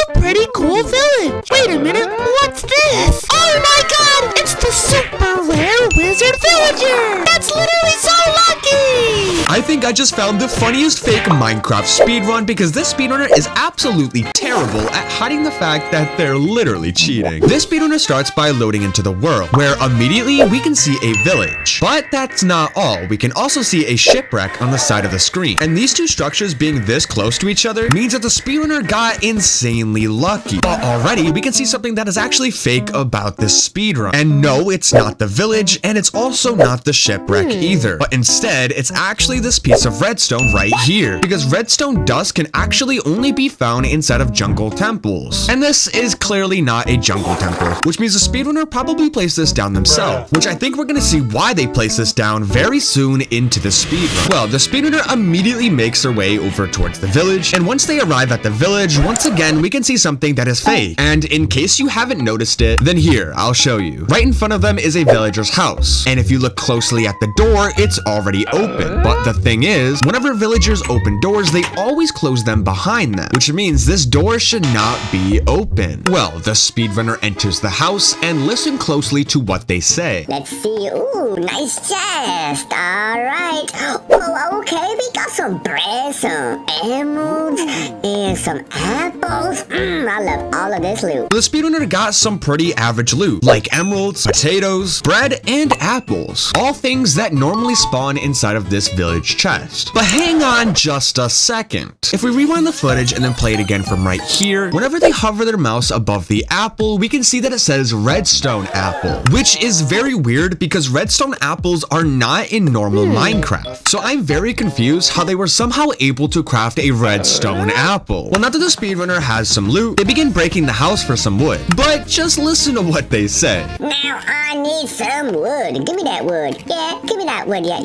a pretty cool village. Wait a minute, what's this? Oh my god, it's the super rare wizard villager. That's literally so lucky. I think I just found the funniest fake Minecraft speedrun because this speedrunner is absolutely terrible at hiding the fact that they're literally cheating. This speedrunner starts by loading into the world, where immediately we can see a village. But that's not all. We can also see a shipwreck on the side of the screen. And these two structures being this close to each other means that the speedrunner got insanely lucky. But already we can see something that is actually fake about this speedrun. And no, it's not the village, and it's also not the shipwreck either. But instead, it's actually this piece of redstone right here. Because redstone dust can actually only be found inside of jungle temples. And this is clearly not a jungle temple, which means the speedrunner probably placed this down themselves, which I think we're gonna see why they placed this down very soon into the speedrun. Well, the speedrunner immediately makes their way over towards the village, and once they arrive at the village, once again, we can see something that is fake. And in case you haven't noticed it, then here, I'll show you. Right in front of them is a villager's house, and if you look closely at the door, it's already open. But the thing is, whenever villagers open doors, they always close them behind them, which means this door should not be open. Well, the speedrunner enters the house and listen closely to what they say. Let's see. Ooh, nice chest. All right. Oh, okay. We got some bread, some emeralds, and some apples. I love all of this loot. The speedrunner got some pretty average loot, like emeralds, potatoes, bread, and apples. All things that normally spawn inside of this village chest. But hang on just a second. If we rewind the footage and then play it again from right here, whenever they hover their mouse above the apple, we can see that it says redstone apple, which is very weird because redstone apples are not in normal Minecraft. So I'm very confused how they were somehow able to craft a redstone apple. Well, now that the speedrunner has some loot, they begin breaking the house for some wood. But just listen to what they say. Now I need some wood. Give me that wood. Yeah, give me that wood. Yeah.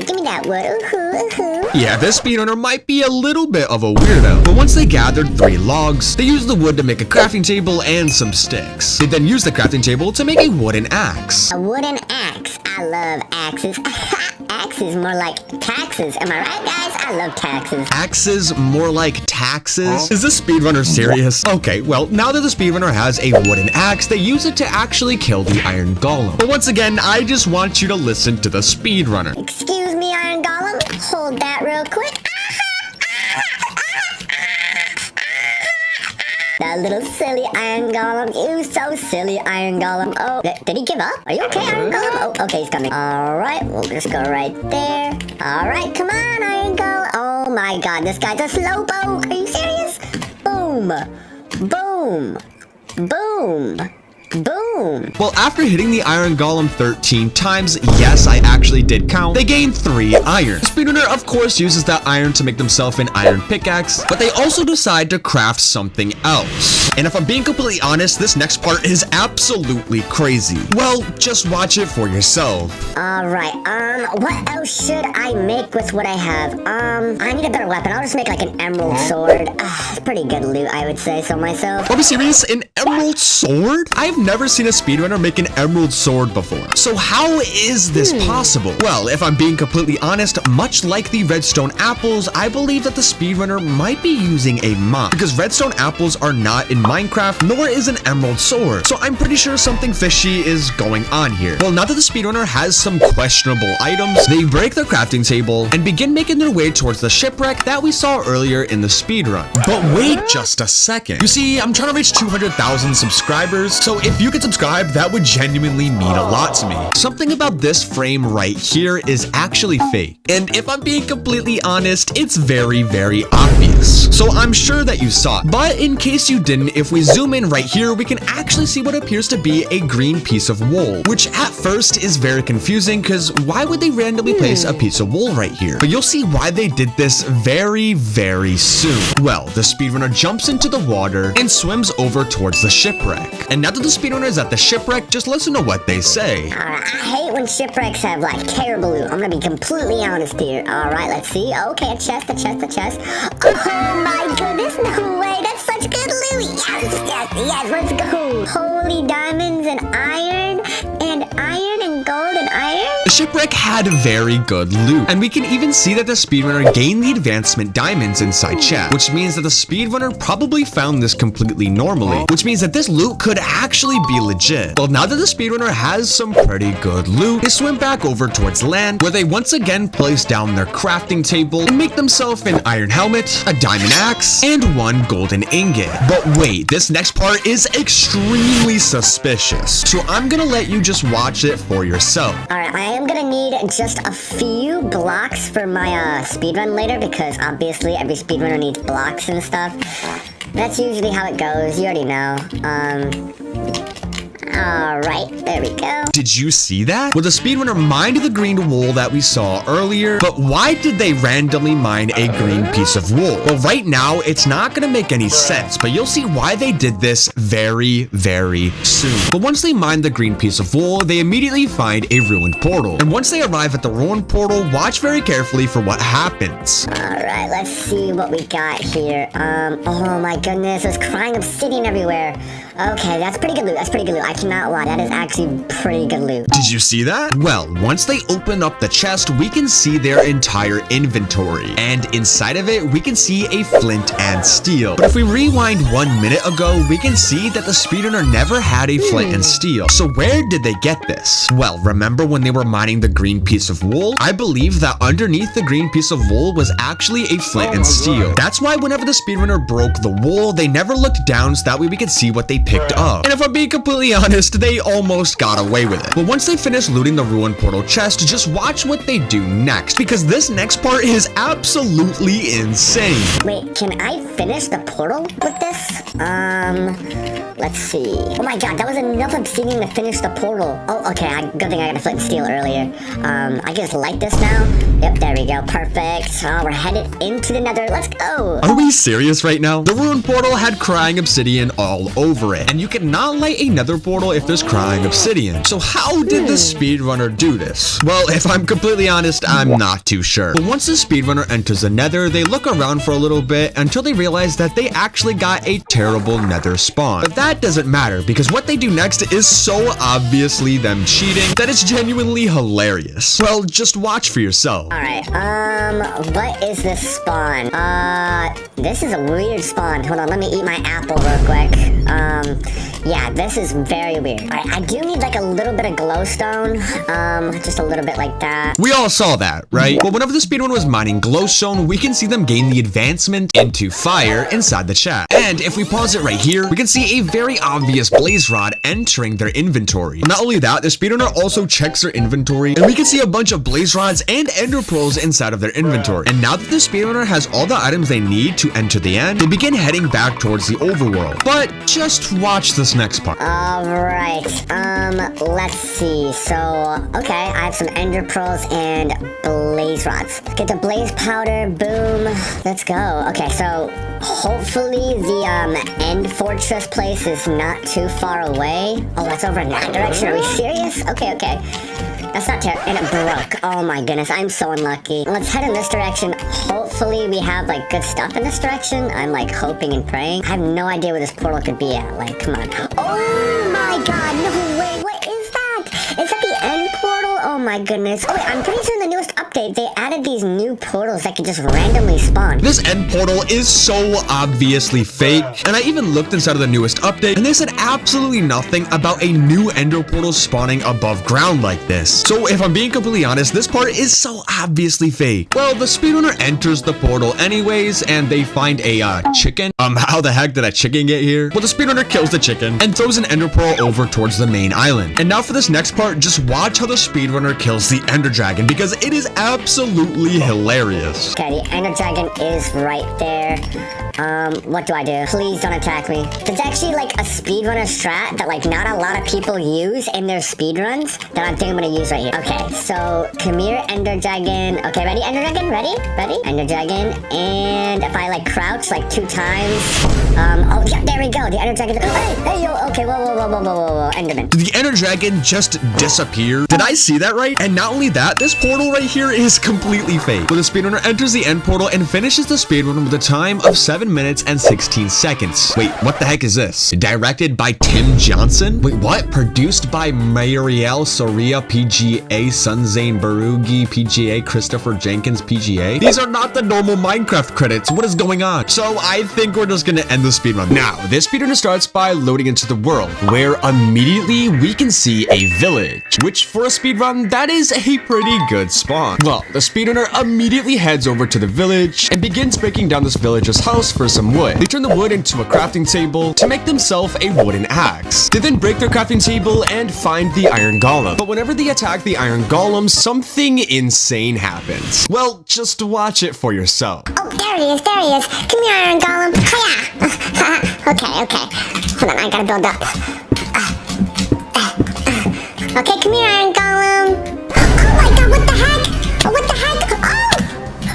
Give me that wood. Ooh. Yeah, this speedrunner might be a little bit of a weirdo, but once they gathered 3 logs, they used the wood to make a crafting table and some sticks. They then used the crafting table to make a wooden axe. A wooden axe. I love axes. Axes more like taxes. Am I right, guys? I love taxes. Axes more like taxes? Is this speedrunner serious? Okay, well, now that the speedrunner has a wooden axe, they use it to actually kill the iron golem. But once again, I just want you to listen to the speedrunner. Excuse me, iron golem. Hold that real quick. That little silly iron golem. You so silly, iron golem. Oh, did he give up? Are you okay, iron golem? Oh, okay, he's coming. All right, we'll just go right there. All right, come on, iron golem. Oh my god, this guy's a slowpoke. Are you serious? Boom. Boom. Boom. Boom. Well, after hitting the iron golem 13 times, yes, I actually did count, they gained 3 iron. The speedrunner, of course, uses that iron to make themselves an iron pickaxe, but they also decide to craft something else. And if I'm being completely honest, this next part is absolutely crazy. Well, just watch it for yourself. All right, what else should I make with what I have? I need a better weapon. I'll just make like an emerald sword. It's pretty good loot, I would say so myself. Are we serious? An emerald sword? I've never seen a speedrunner make an emerald sword before. So how is this possible? Well, if I'm being completely honest, much like the redstone apples, I believe that the speedrunner might be using a mod, because redstone apples are not in Minecraft, nor is an emerald sword. So I'm pretty sure something fishy is going on here. Well, now that the speedrunner has some questionable items, they break the crafting table and begin making their way towards the shipwreck that we saw earlier in the speedrun. But wait just a second. You see, I'm trying to reach 200,000 subscribers, so if you could subscribe, that would genuinely mean a lot to me. Something about this frame right here is actually fake. And if I'm being completely honest, it's very, very obvious. So I'm sure that you saw it. But in case you didn't, if we zoom in right here, we can actually see what appears to be a green piece of wool, which at first is very confusing because why would they randomly place a piece of wool right here? But you'll see why they did this very, very soon. Well, the speedrunner jumps into the water and swims over towards the shipwreck. And now that the speedrunner is at the shipwreck, just listen to what they say. I hate when shipwrecks have like terrible loot. I'm gonna be completely honest here. All right, let's see. Okay, a chest. Oh my goodness, no way. That's such good loot. Yes, let's go. Holy diamonds and iron and gold and iron. The shipwreck had very good loot. And we can even see that the speedrunner gained the advancement diamonds inside chest, which means that the speedrunner probably found this completely normally, which means that this loot could actually be legit. Well, now that the speedrunner has some pretty good loot, they swim back over towards land, where they once again place down their crafting table and make themselves an iron helmet, a diamond axe, and one golden ingot. But wait, this next part is extremely suspicious, so I'm gonna let you just watch it for yourself. Alright, I am gonna need just a few blocks for my speedrun later, because obviously every speedrunner needs blocks and stuff. That's usually how it goes, you already know. Alright, there we go. Did you see that? Well, the speedrunner mined the green wool that we saw earlier, but why did they randomly mine a green piece of wool? Well, right now, it's not gonna make any sense, but you'll see why they did this very, very soon. But once they mine the green piece of wool, they immediately find a ruined portal. And once they arrive at the ruined portal, watch very carefully for what happens. Alright, let's see what we got here. Oh my goodness, there's crying obsidian everywhere. Okay, that's pretty good loot, that's pretty good loot. I cannot lie, that is actually pretty good loot. Did you see that? Well, once they open up the chest, we can see their entire inventory. And inside of it, we can see a flint and steel. But if we rewind 1 minute ago, we can see that the speedrunner never had a flint and steel. So where did they get this? Well, remember when they were mining the green piece of wool? I believe that underneath the green piece of wool was actually a flint and steel. That's why whenever the speedrunner broke the wool, they never looked down so that way we could see what they picked up. And if I'm being completely honest, they almost got away with it. But once they finish looting the ruined portal chest, just watch what they do next, because this next part is absolutely insane. Wait, can I finish the portal with this? Let's see. Oh my god, that was enough obsidian to finish the portal. Oh, okay, good thing I got a flint and steel earlier. I can just light this now. Yep, there we go, perfect. Oh, we're headed into the nether, let's go. Are we serious right now? The ruined portal had crying obsidian all over it, and you cannot light a nether portal if there's crying obsidian. So how did the speedrunner do this? Well, if I'm completely honest, I'm not too sure. But once the speedrunner enters the nether, they look around for a little bit until they realize that they actually got a terrible nether spawn. But that doesn't matter, because what they do next is so obviously them cheating that it's genuinely hilarious. Well, just watch for yourself. Alright, what is this spawn? This is a weird spawn. Hold on, let me eat my apple real quick. Yeah, this is very weird. Alright, I do need like a little bit of glowstone. Just a little bit like that. We all saw that, right? Well, whenever the speedrunner was mining glowstone, we can see them gain the advancement into fire inside the chat. And if we pause it right here, we can see a very obvious blaze rod entering their inventory. Not only that, the speedrunner also checks their inventory, and we can see a bunch of blaze rods and ender pearls inside of their inventory. And now that the speedrunner has all the items they need to enter the end, they begin heading back towards the overworld. But just watch this next part. Alright, let's see. So, okay, I have some ender pearls and blaze rods. Get the blaze powder, boom. Let's go. Okay, so hopefully the end fortress place is not too far away. Oh, that's over in that direction. Are we serious? Okay, okay. That's not terrible. And it broke. Oh my goodness, I'm so unlucky. Let's head in this direction. Hopefully we have like good stuff in this direction. I'm like hoping and praying. I have no idea where this portal could be at. Like, come on. Oh my god, no way. What is that? Is that the end portal? Oh my goodness. Oh wait, I'm pretty sure in the newest update they added these new portals that could just randomly spawn. This end portal is so obviously fake, and I even looked inside of the newest update, and they said absolutely nothing about a new ender portal spawning above ground like this. So if I'm being completely honest, this part is so obviously fake. Well, the speedrunner enters the portal anyways, and they find a chicken. How the heck did a chicken get here? Well, the speedrunner kills the chicken and throws an ender pearl over towards the main island. And now for this next part, just watch how the speedrunner kills the ender dragon, because it is absolutely hilarious. Okay, the ender dragon is right there. What do I do? Please don't attack me. There's actually like a speedrunner strat that like not a lot of people use in their speedruns that I think I'm gonna use right here. Okay, so come here, ender dragon. Okay, ready, ender dragon? Ready? Ready? Ender dragon. And if I like crouch like 2 times, oh yeah, There we go. The Ender Dragon. Hey, yo. Okay, whoa. Enderman. Did the Ender Dragon just disappear? Did I see that right? And not only that, this portal right here is completely fake. Where the speedrunner enters the end portal and finishes the speedrun with a time of 7 minutes and 16 seconds. Wait, what the heck is this? Directed by Tim Johnson? Wait, what? Produced by Marielle Soria, PGA, Sunzane Barugi, PGA, Christopher Jenkins, PGA? These are not the normal Minecraft credits. What is going on? So I think we're just gonna end the speedrun. Now, this speedrun starts by loading into the world, where immediately we can see a village, which for a speedrun, that is a pretty good spawn. Well, the speedrunner immediately heads over to the village and begins breaking down this villager's house for some wood. They turn the wood into a crafting table to make themselves a wooden axe. They then break their crafting table and find the iron golem. But whenever they attack the iron golem, something insane happens. Well, just watch it for yourself. Oh, there he is. Come here, iron golem. Hiya. Okay. Hold on, I gotta build up. Okay, come here, iron golem. Oh my god, what the heck? Oh,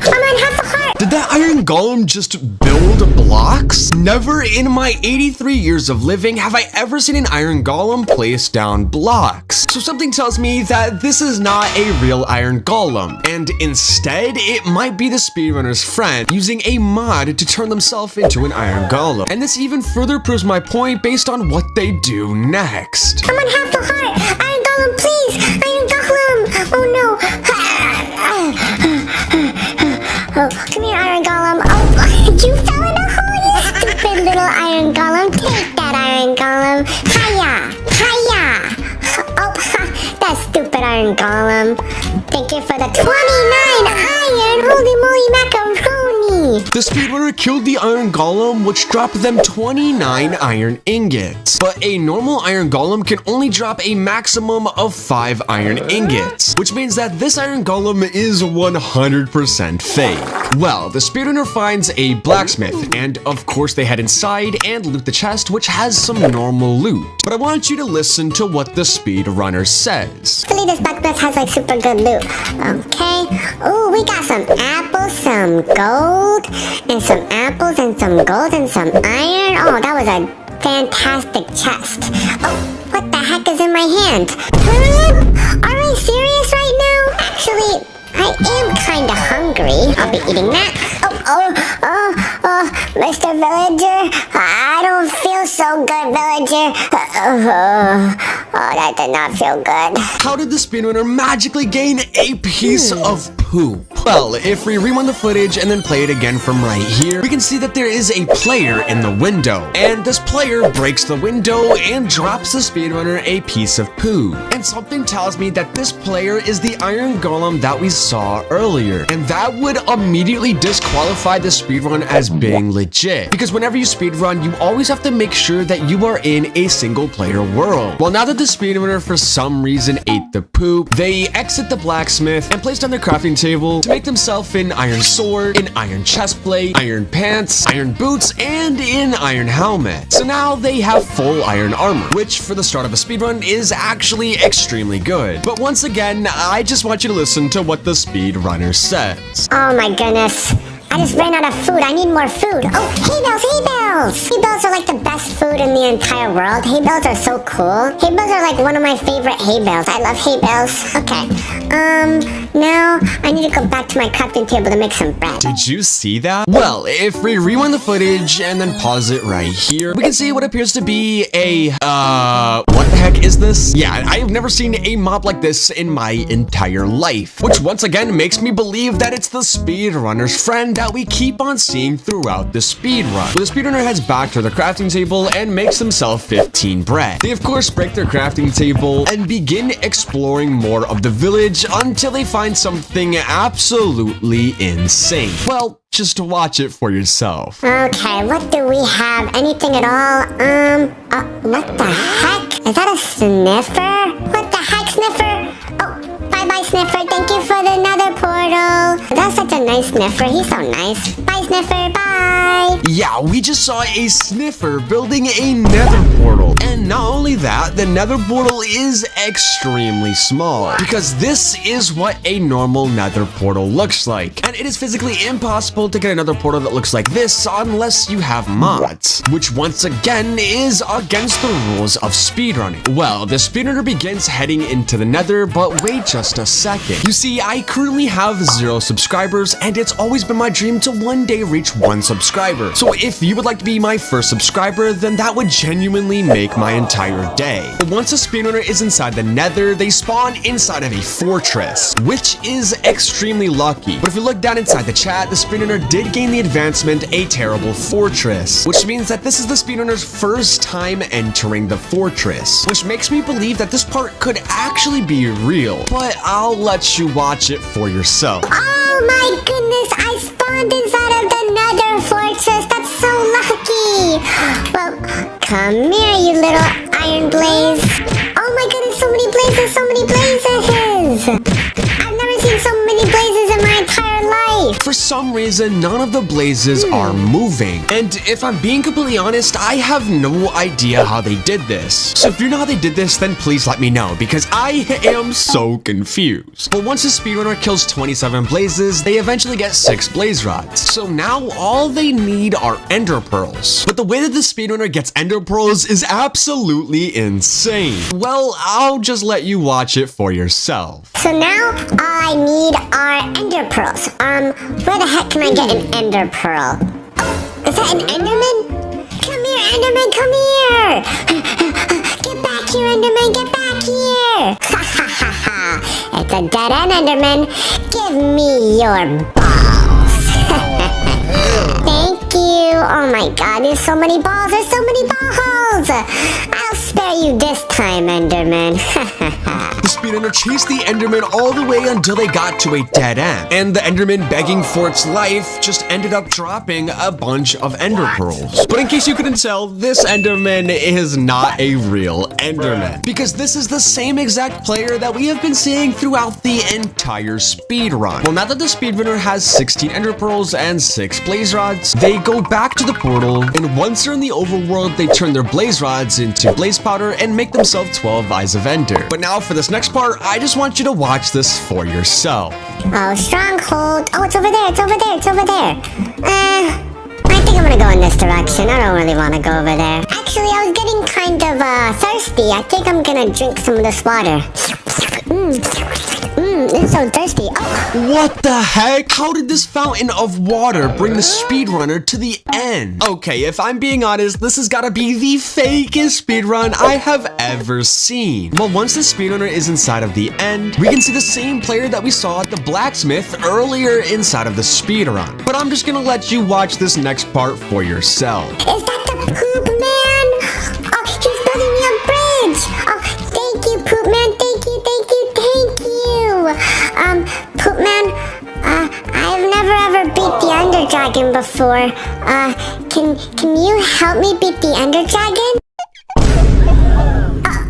I'm on half a heart. Did that iron golem just build blocks? Never in my 83 years of living have I ever seen an iron golem place down blocks. So something tells me that this is not a real iron golem, and instead it might be the speedrunner's friend using a mod to turn themselves into an iron golem. And this even further proves my point based on what they do next. I'm on half a heart. Iron golem, please. Iron golem. Oh no. Oh, come here, iron golem. Oh, you fell in a hole, you stupid little iron golem. Take that, iron golem. Hiya. Oh, that stupid iron golem. Thank you for the 29 iron. Holy moly macaroni. The speedrunner killed the iron golem, which dropped them 29 iron ingots. But a normal iron golem can only drop a maximum of 5 iron ingots, which means that this iron golem is 100% fake. Well, the speedrunner finds a blacksmith, and of course they head inside and loot the chest, which has some normal loot. But I want you to listen to what the speedrunner says. Hopefully this blacksmith has like super good loot. Okay. Ooh, we got some apples, some gold, and some apples, and some gold, and some iron. Oh, that was a fantastic chest. Oh, what the heck is in my hand? Are we serious right now? Actually, I am kinda hungry. I'll be eating that. Mr. Villager, I don't feel so good, Villager. That did not feel good. How did the speedrunner magically gain a piece of poop? Well, if we rewind the footage and then play it again from right here, we can see that there is a player in the window. And this player breaks the window and drops the speedrunner a piece of poo. And something tells me that this player is the iron golem that we saw earlier. And that would immediately disqualify the speedrun as being legit. Because whenever you speedrun, you always have to make sure that you are in a single player world. Well, now that the speedrunner for some reason ate the poop, they exit the blacksmith and place down their crafting table to make themselves an iron sword, an iron chest plate, iron pants, iron boots, and an iron helmet. So now they have full iron armor, which for the start of a speedrun is actually extremely good. But once again, I just want you to listen to what the speedrunner says. Oh my goodness. I just ran out of food. I need more food. Oh, hay bales! Hay bales are like the best food in the entire world. Hay bales are so cool. Hay bales are like one of my favorite hay bales. I love hay bales. Okay. Now I need to go back to my crafting table to make some bread. Did you see that? Well, if we rewind the footage and then pause it right here, we can see what appears to be a, what the heck is this? Yeah, I have never seen a mob like this in my entire life, which once again makes me believe that it's the speedrunner's friend that we keep on seeing throughout the speedrun. Well, the speedrunner heads back to the crafting table and makes himself 15 bread. They of course break their crafting table and begin exploring more of the village until they find something absolutely insane. Well, just watch it for yourself. Okay, what do we have? Anything at all? What the heck? Is that a sniffer? What the heck, sniffer? Oh, by Bye-bye, Sniffer. Thank you for the nether portal. That's such a nice Sniffer. He's so nice. Bye, Sniffer. Bye. Yeah, we just saw a sniffer building a nether portal. And not only that, the nether portal is extremely small because this is what a normal nether portal looks like. And it is physically impossible to get another portal that looks like this unless you have mods, which once again is against the rules of speedrunning. Well, the speedrunner begins heading into the nether, but wait just a second. You see, I currently have 0 subscribers and it's always been my dream to one day reach 1 subscriber. So if you would like to be my first subscriber, then that would genuinely make my entire day. But once a speedrunner is inside the nether, they spawn inside of a fortress, which is extremely lucky. But if you look down inside the chat, the speedrunner did gain the advancement a terrible fortress, which means that this is the speedrunner's first time entering the fortress, which makes me believe that this part could actually be real, but I'll let you watch it for yourself. Oh my goodness, I spawned inside of the nether fortress. That's so lucky. Well, come here, you little iron blaze. Oh my goodness, so many blazes, so many blazes. I've never seen so many blazes in my entire life. For some reason, none of the blazes are moving. And if I'm being completely honest, I have no idea how they did this. So if you know how they did this, then please let me know, because I am so confused. But once a speedrunner kills 27 blazes, they eventually get 6 blaze rods. So now all they need are ender pearls. But the way that the speedrunner gets ender pearls is absolutely insane. Well, I'll just let you watch it for yourself. So now all I need are ender pearls. Where the heck can I get an ender pearl? Oh, is that an enderman? Come here, enderman, come here! Get back here, enderman, get back here! Ha ha ha ha! It's a dead end, enderman. Give me your balls. Thank you. Oh my god, there's so many balls, there's so many balls! I'll spare you this time, enderman. The speedrunner chased the enderman all the way until they got to a dead end. And the enderman, begging for its life, just ended up dropping a bunch of ender pearls. But in case you couldn't tell, this enderman is not a real enderman, because this is the same exact player that we have been seeing throughout the entire speedrun. Well, now that the speedrunner has 16 ender pearls and 6 blaze rods, they go back to the portal, and once they're in the overworld, they turn their blaze rods into blaze powder and make themselves 12 eyes of ender. But now for this next part, I just want you to watch this for yourself. Oh, stronghold. Oh, it's over there, it's over there, it's over there. I think I'm gonna go in this direction. I don't really want to go over there. Actually, I was getting kind of thirsty. I think I'm gonna drink some of this water. It's so thirsty. Oh. What the heck? How did this fountain of water bring the speedrunner to the end? Okay, if I'm being honest, this has gotta be the fakest speedrun I have ever seen. Well, once the speedrunner is inside of the end, we can see the same player that we saw at the blacksmith earlier inside of the speedrun. But I'm just gonna let you watch this next part for yourself. Is that the poop man? Oh, he's building me a bridge. Oh, thank you, poop man. Thank you, thank you, thank you. Poop man, I've never ever beat the Ender Dragon before. Can you help me beat the Ender Dragon?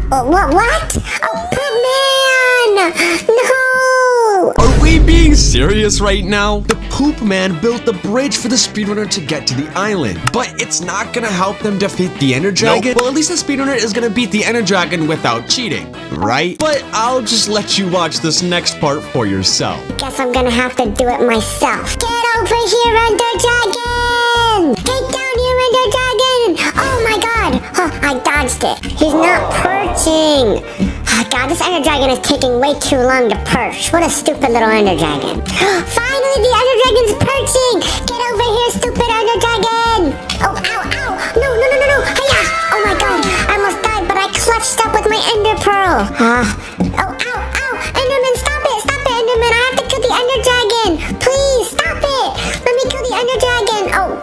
What? Oh, poop man! No! Are we being serious right now? The poop man built the bridge for the speedrunner to get to the island, but it's not gonna help them defeat the Ender Dragon. Nope. Well, at least the speedrunner is gonna beat the Ender Dragon without cheating, right? But I'll just let you watch this next part for yourself. Guess I'm gonna have to do it myself. Get over here, Ender Dragon! Get down here, Ender Dragon! Oh my god! Oh, I dodged it. He's not perching. Oh god, this Ender Dragon is taking way too long to perch. What a stupid little Ender Dragon. Finally, the Ender Dragon's perching! Get over here, stupid Ender Dragon! Oh, ow, ow! No! Hiya! Oh my god, I almost died, but I clutched up with my Ender Pearl. Oh, ow! Enderman, stop it, Enderman! I have to kill the Ender Dragon! Please, stop it! Let me kill the Ender Dragon! Oh,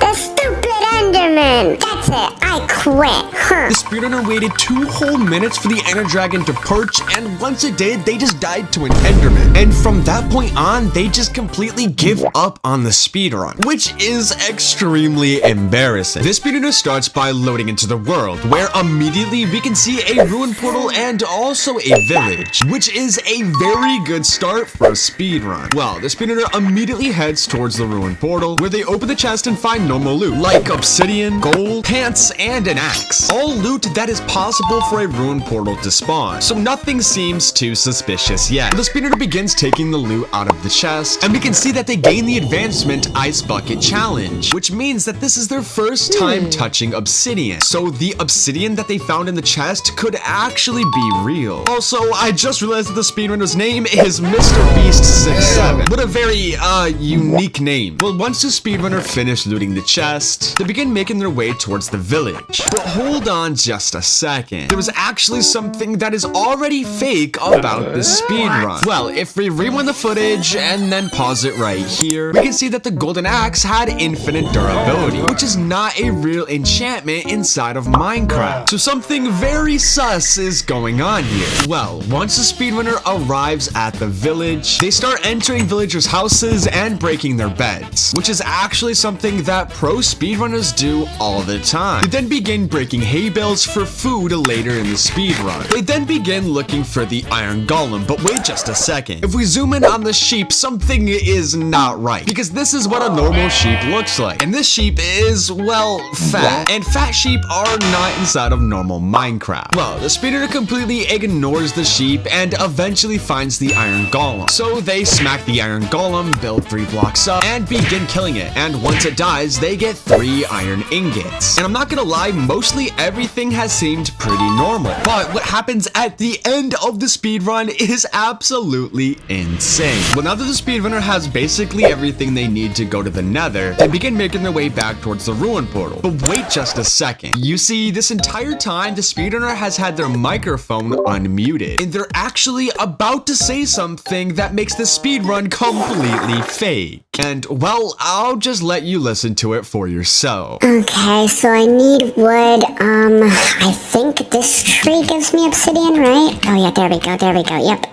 the stupid Enderman! That's it, I I quit. Huh. The speedrunner waited 2 whole minutes for the Ender Dragon to perch, and once it did, they just died to an Enderman. And from that point on, they just completely give up on the speedrun, which is extremely embarrassing. This speedrunner starts by loading into the world, where immediately we can see a ruin portal and also a village, which is a very good start for a speedrun. Well, the speedrunner immediately heads towards the ruin portal, where they open the chest and find normal loot, like obsidian, gold, pants, and an axe. All loot that is possible for a ruin portal to spawn, so nothing seems too suspicious yet. The speedrunner begins taking the loot out of the chest, and we can see that they gain the advancement Ice Bucket Challenge, which means that this is their first time touching obsidian. So the obsidian that they found in the chest could actually be real. Also, I just realized that the speedrunner's name is Mr. Beast 67. What a very, unique name. Well, once the speedrunner finished looting the chest, they begin making their way towards the village. But hold on just a second. There was actually something that is already fake about this speedrun. Well, if we rewind the footage and then pause it right here, we can see that the golden axe had infinite durability, which is not a real enchantment inside of Minecraft. So something very sus is going on here. Well, once the speedrunner arrives at the village, they start entering villagers' houses and breaking their beds, which is actually something that pro speedrunners do all the time. They then begin breaking hay bales for food later in the speedrun. They then begin looking for the iron golem, but wait just a second. If we zoom in on the sheep, something is not right, because this is what a normal sheep looks like. And this sheep is, well, fat. And fat sheep are not inside of normal Minecraft. Well, the speedrunner completely ignores the sheep and eventually finds the iron golem. So they smack the iron golem, build 3 blocks up, and begin killing it. And once it dies, they get 3 iron ingots. And I'm not gonna lie, mostly everything has seemed pretty normal. But what happens at the end of the speedrun is absolutely insane. Well, now that the speedrunner has basically everything they need to go to the nether, they begin making their way back towards the ruin portal. But wait just a second. You see, this entire time, the speedrunner has had their microphone unmuted, and they're actually about to say something that makes the speedrun completely fake. And, well, I'll just let you listen to it for yourself. Okay, so I need wood. I think this tree gives me obsidian, right? Oh yeah, there we go, yep.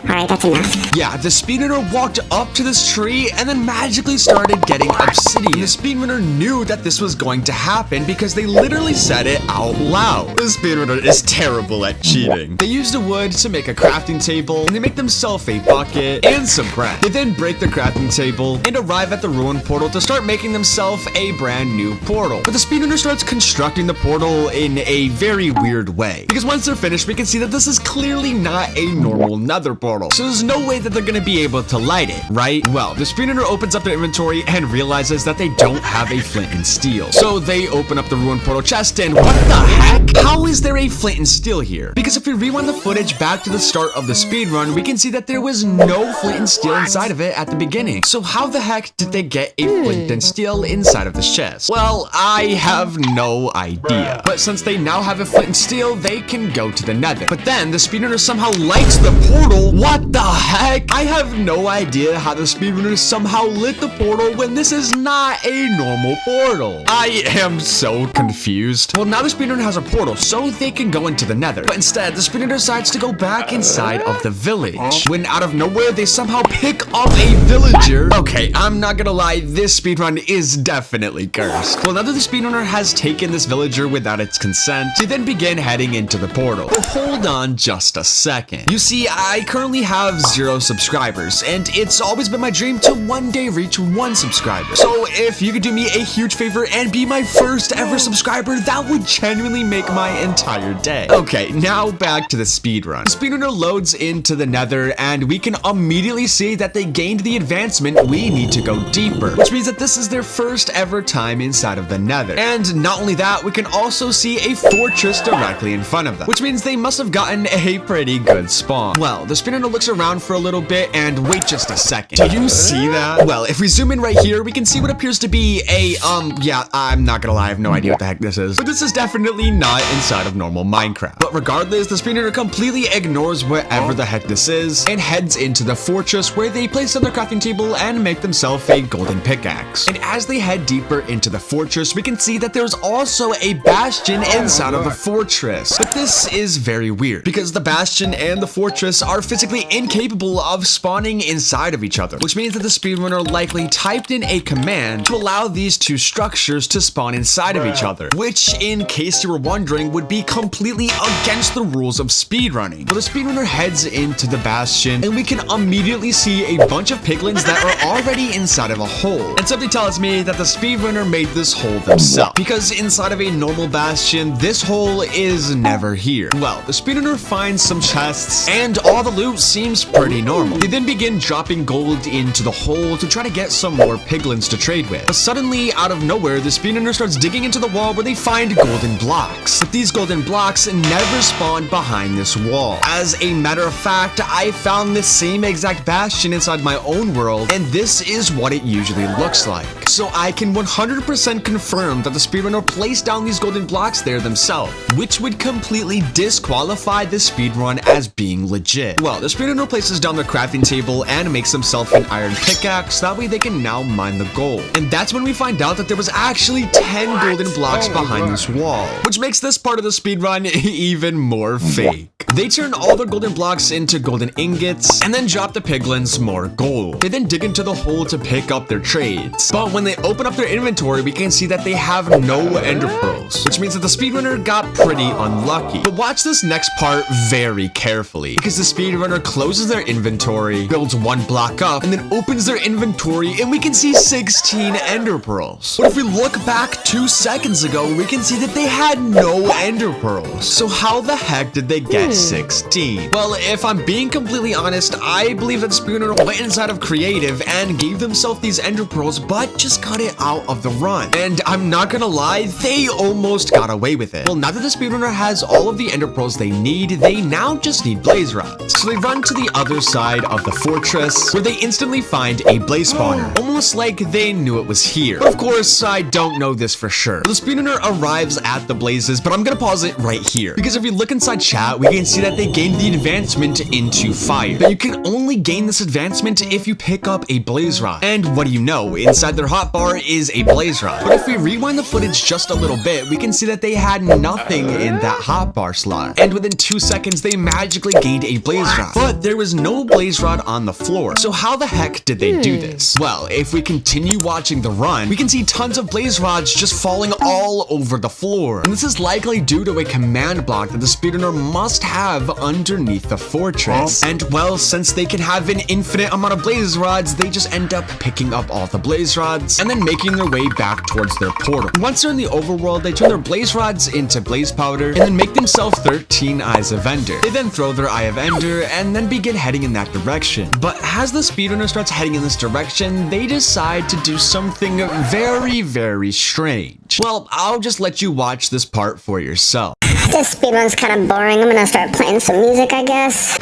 Alright, that's enough. Yeah, the speedrunner walked up to this tree and then magically started getting obsidian. The speedrunner knew that this was going to happen because they literally said it out loud. The speedrunner is terrible at cheating. They use the wood to make a crafting table, and they make themselves a bucket and some bread. They then break the crafting table and arrive at the ruin portal to start making themselves a brand new portal. But the speedrunner starts constructing the portal in a very weird way, because once they're finished, we can see that this is clearly not a normal nether portal. So there's no way that they're gonna be able to light it, right? Well, the speedrunner opens up their inventory and realizes that they don't have a flint and steel. So they open up the ruin portal chest, and what the heck? How is there a flint and steel here? Because if we rewind the footage back to the start of the speedrun, we can see that there was no flint and steel inside of it at the beginning. So how the heck did they get a flint and steel inside of this chest? Well, I have no idea. But since they now have a flint and steel, they can go to the nether. But then the speedrunner somehow lights the portal. What the heck? I have no idea how the speedrunner somehow lit the portal when this is not a normal portal. I am so confused. Well, now the speedrunner has a portal, so they can go into the nether. But instead, the speedrunner decides to go back inside of the village, when out of nowhere, they somehow pick up a villager. Okay, I'm not gonna lie, this speedrun is definitely cursed. Well, now that the speedrunner has taken this villager without its consent, they then begin heading into the portal. But hold on just a second. You see, I currently have 0 subscribers, and it's always been my dream to one day reach 1 subscriber. So if you could do me a huge favor and be my first ever subscriber, that would genuinely make my entire day. Okay, now back to the speedrun. The speedrunner loads into the nether, and we can immediately see that they gained the advancement we need to go deeper, which means that this is their first ever time inside of the nether. And not only that, we can also see a fortress directly in front of them, which means they must have gotten a pretty good spawn. Well, the speedrunner looks around for a little bit, and wait just a second. Do you see that? Well, if we zoom in right here, we can see what appears to be a, yeah, I'm not gonna lie, I have no idea what the heck this is. But this is definitely not inside of normal Minecraft. But regardless, the speedrunner completely ignores whatever the heck this is and heads into the fortress, where they place on their crafting table and make themselves a golden pickaxe. And as they head deeper into the fortress, we can see that there's all also a bastion inside of the fortress. But this is very weird because the bastion and the fortress are physically incapable of spawning inside of each other, which means that the speedrunner likely typed in a command to allow these two structures to spawn inside of each other, which, in case you were wondering, would be completely against the rules of speedrunning. But the speedrunner heads into the bastion, and we can immediately see a bunch of piglins that are already inside of a hole. And something tells me that the speedrunner made this hole themselves, because inside of a normal bastion, this hole is never here. Well, the speedrunner finds some chests, and all the loot seems pretty normal. They then begin dropping gold into the hole to try to get some more piglins to trade with. But suddenly, out of nowhere, the speedrunner starts digging into the wall where they find golden blocks. But these golden blocks never spawn behind this wall. As a matter of fact, I found this same exact bastion inside my own world, and this is what it usually looks like. So I can 100% confirm that the speedrunner placed down these golden blocks there themselves, which would completely disqualify this speedrun as being legit. Well, the speedrunner places down their crafting table and makes himself an iron pickaxe, that way they can now mine the gold. And that's when we find out that there was actually 10 golden blocks behind this wall, which makes this part of the speedrun even more fake. They turn all their golden blocks into golden ingots and then drop the piglins more gold. They then dig into the hole to pick up their trades. But when they open up their inventory, we can see that they have no ender pearls, which means that the speedrunner got pretty unlucky. But watch this next part very carefully, because the speedrunner closes their inventory, builds one block up, and then opens their inventory, and we can see 16 ender pearls. But if we look back 2 seconds ago, we can see that they had no ender pearls. So how the heck did they get 16? Well, if I'm being completely honest, I believe that the speedrunner went inside of creative and gave themselves these ender pearls, but just cut it out of the run. And I'm not gonna lie, they almost got away with it. Well, now that the speedrunner has all of the ender pearls they need, they now just need blaze rods. So they run to the other side of the fortress, where they instantly find a blaze spawner, almost like they knew it was here. But of course, I don't know this for sure. The speedrunner arrives at the blazes, but I'm gonna pause it right here, because if you look inside chat, we can see that they gained the advancement into fire. But you can only gain this advancement if you pick up a blaze rod. And what do you know? Inside their hotbar is a blaze rod. But if we rewind the footage just a little bit, we can see that they had nothing in that hotbar slot. And within 2 seconds, they magically gained a blaze rod. But there was no blaze rod on the floor. So how the heck did they do this? Well, if we continue watching the run, we can see tons of blaze rods just falling all over the floor. And this is likely due to a command block that the speedrunner must have underneath the fortress. And well, since they can have an infinite amount of blaze rods, they just end up picking up all the blaze rods and then making their way back towards their portal. Once they're in the overworld, they turn their blaze rods into blaze powder and then make themselves 13 eyes of ender. They then throw their eye of ender and then begin heading in that direction. But as the speedrunner starts heading in this direction, they decide to do something very, very strange. Well, I'll just let you watch this part for yourself. This speedrun's kind of boring. I'm gonna start playing some music, I guess.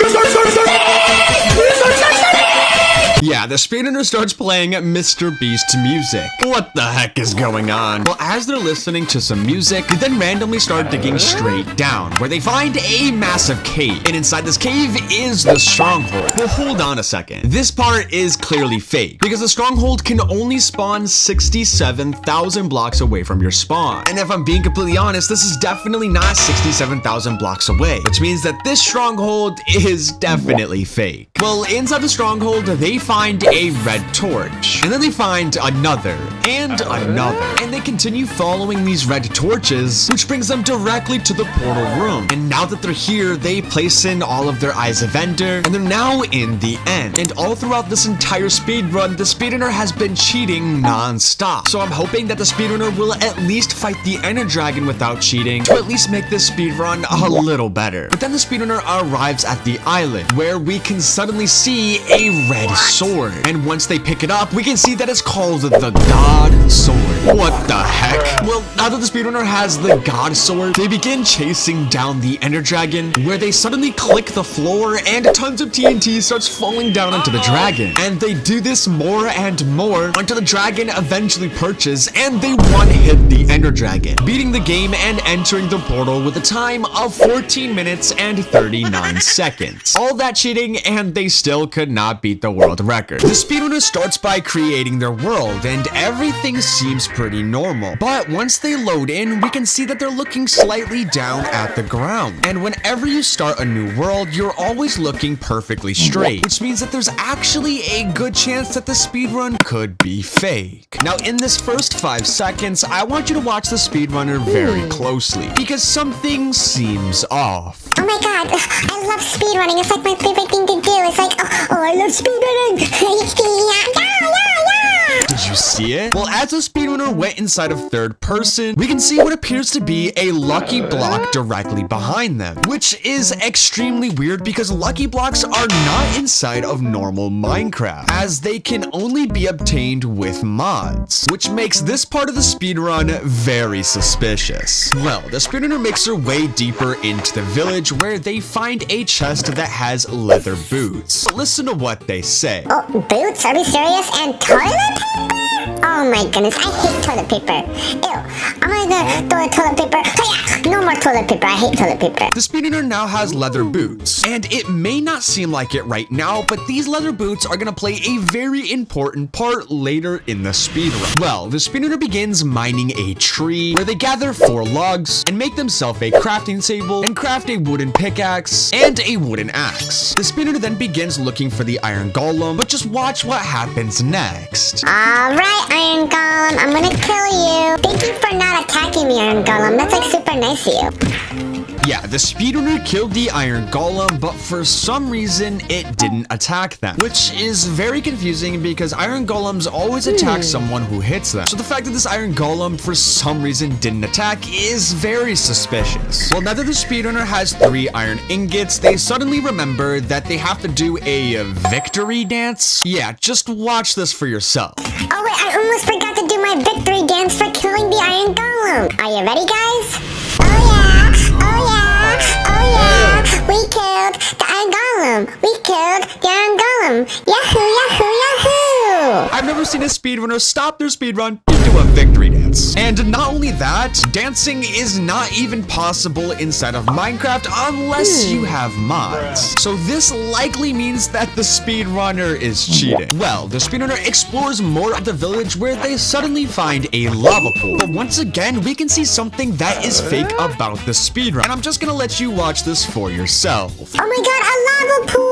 Yeah, the speedrunner starts playing Mr. Beast music. What the heck is going on? Well, as they're listening to some music, they then randomly start digging straight down, where they find a massive cave. And inside this cave is the stronghold. Well, hold on a second. This part is clearly fake, because the stronghold can only spawn 67,000 blocks away from your spawn. And if I'm being completely honest, this is definitely not 67,000 blocks away, which means that this stronghold is definitely fake. Well, inside the stronghold, they find a red torch, and then they find another, and another, and they continue following these red torches, which brings them directly to the portal room. And now that they're here, they place in all of their eyes of ender, and they're now in the end. And all throughout this entire speedrun, the speedrunner has been cheating non-stop. So I'm hoping that the speedrunner will at least fight the ender dragon without cheating, to at least make this speedrun a little better. But then the speedrunner arrives at the island, where we can suddenly see a red sword. And once they pick it up, we can see that it's called the God Sword. What the heck? Well, now that the speedrunner has the God Sword, they begin chasing down the ender dragon, where they suddenly click the floor and tons of TNT starts falling down onto the dragon. And they do this more and more until the dragon eventually perches and they one-hit the ender dragon, beating the game and entering the portal with a time of 14 minutes and 39 seconds. All that cheating, and they still could not beat the world record. The speedrunner starts by creating their world, and every everything seems pretty normal. But once they load in, we can see that they're looking slightly down at the ground. And whenever you start a new world, you're always looking perfectly straight, which means that there's actually a good chance that the speedrun could be fake. Now, in this first 5 seconds, I want you to watch the speedrunner very closely, because something seems off. Oh my god, I love speedrunning. It's like my favorite thing to do. It's like, oh, I love speedrunning. Did you see it? Well, as the speedrunner went inside of third person, we can see what appears to be a lucky block directly behind them, which is extremely weird because lucky blocks are not inside of normal Minecraft, as they can only be obtained with mods, which makes this part of the speedrun very suspicious. Well, the speedrunner makes their way deeper into the village where they find a chest that has leather boots. But listen to what they say. Oh, boots? Are we serious? And toilet paper? Oh my goodness, I hate toilet paper. Ew, I'm gonna throw the toilet paper. No more toilet paper, I hate toilet paper. The speedrunner now has leather boots, and it may not seem like it right now, but these leather boots are gonna play a very important part later in the speedrun. Well, the speedrunner begins mining a tree where they gather 4 logs and make themselves a crafting table and craft a wooden pickaxe and a wooden axe. The speedrunner then begins looking for the iron golem, but just watch what happens next. Alright, Iron Golem, I'm gonna kill you. Thank you for not attacking me, Iron Golem. That's like super nice of you. Yeah, the speedrunner killed the iron golem, but for some reason it didn't attack them, which is very confusing because iron golems always attack someone who hits them. So the fact that this iron golem for some reason didn't attack is very suspicious. Well, now that the speedrunner has 3 iron ingots, they suddenly remember that they have to do a victory dance. Yeah, just watch this for yourself. Oh wait, I almost forgot to do my victory dance for killing the Iron Golem. Are you ready, guys? We killed the Iron Golem. We killed the Iron Golem. Yahoo, yahoo, yahoo. I've never seen a speedrunner stop their speedrun to do a victory dance. And not only that, dancing is not even possible inside of Minecraft unless you have mods. So this likely means that the speedrunner is cheating. Well, the speedrunner explores more of the village where they suddenly find a lava pool. But once again, we can see something that is fake about the speedrun. And I'm just gonna let you watch this for yourself. Oh my god, a lava pool!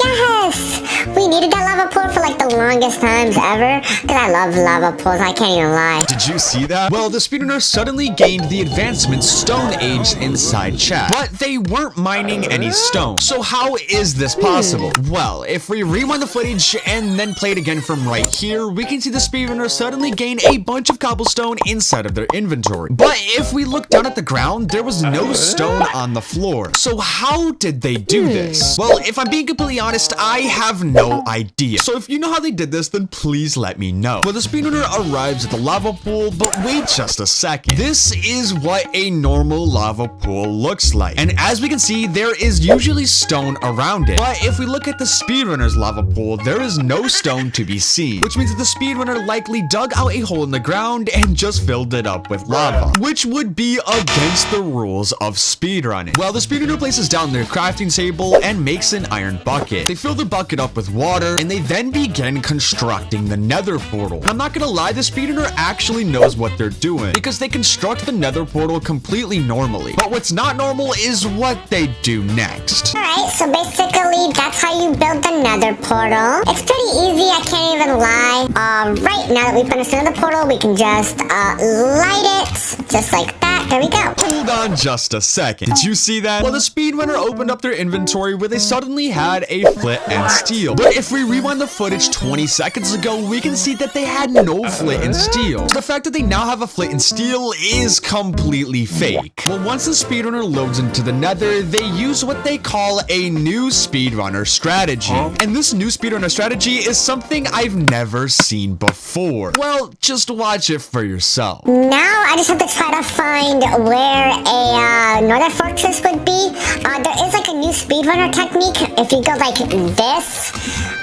Yes! We needed that lava pool for like the longest times ever. Because I love lava pools, I can't even lie. Did you see that? Well, the speedrunner suddenly gained the advancement Stone Age inside chat, but they weren't mining any stone. So how is this possible? Well, if we rewind the footage and then play it again from right here, we can see the speedrunner suddenly gain a bunch of cobblestone inside of their inventory. But if we look down at the ground, there was no stone on the floor. So how did they do this? Well, if I'm being completely honest, I have no idea. So if you know how they did this, then please let me know. Well, the speedrunner arrives at the lava pool, but wait just a second. This is what a normal lava pool looks like. And as we can see, there is usually stone around it. But if we look at the speedrunner's lava pool, there is no stone to be seen, which means that the speedrunner likely dug out a hole in the ground and just filled it up with lava, which would be against the rules of speedrunning. Well, the speedrunner places down their crafting table and makes an iron bucket. They fill the bucket up with water, and they then begin constructing the nether portal. I'm not gonna lie, the speedrunner actually knows what they're doing, because they construct the nether portal completely normally. But what's not normal is what they do next. Alright, so basically that's how you build the nether portal. It's pretty easy, I can't even lie. Alright, now that we finished the nether portal, we can just light it, just like that. There we go. Hold on just a second. Did you see that? Well, the speedrunner opened up their inventory where they suddenly had a flint and steel. But if we rewind the footage 20 seconds ago, we can see that they had no flint and steel. So the fact that they now have a flint and steel is completely fake. Well, once the speedrunner loads into the nether, they use what they call a new speedrunner strategy. And this new speedrunner strategy is something I've never seen before. Well, just watch it for yourself. Now I just have to try to find where a northern fortress would be. There is like a new speedrunner technique. If you go like this,